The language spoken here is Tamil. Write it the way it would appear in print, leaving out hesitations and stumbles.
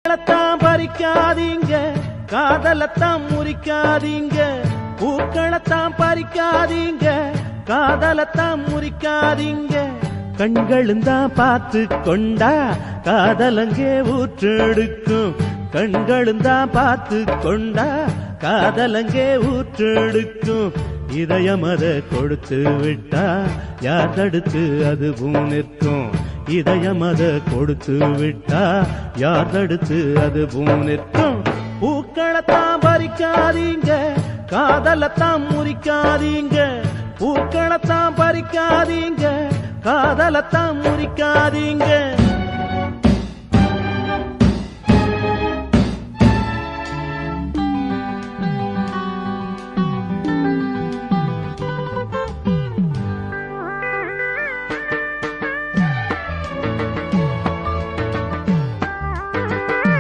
பூக்களத்தான் பறிக்காதீங்க, காதலத்தான் முறிக்காதீங்க. பூக்களத்தான் பறிக்காதீங்க, காதலத்தான் முறிக்காதீங்க. கண்களும் தான் பார்த்து கொண்டா காதலங்கே ஊற்றெடுக்கும். கண்களும் தான் பார்த்து கொண்டா காதலங்கே ஊற்றெடுக்கும். இதயம் அதை கொடுத்து விட்டா யார் தடுத்து அதுவும் நிற்கும். இதயம் அதை கொடுத்து விட்டா யார் தடுத்து அதுவும் நிற்கும். பூக்களத்தான் பறிக்காதீங்க, காதலத்தான் முறிக்காதீங்க. பூக்களத்தான் பறிக்காதீங்க, காதலத்தான் முறிக்காதீங்க.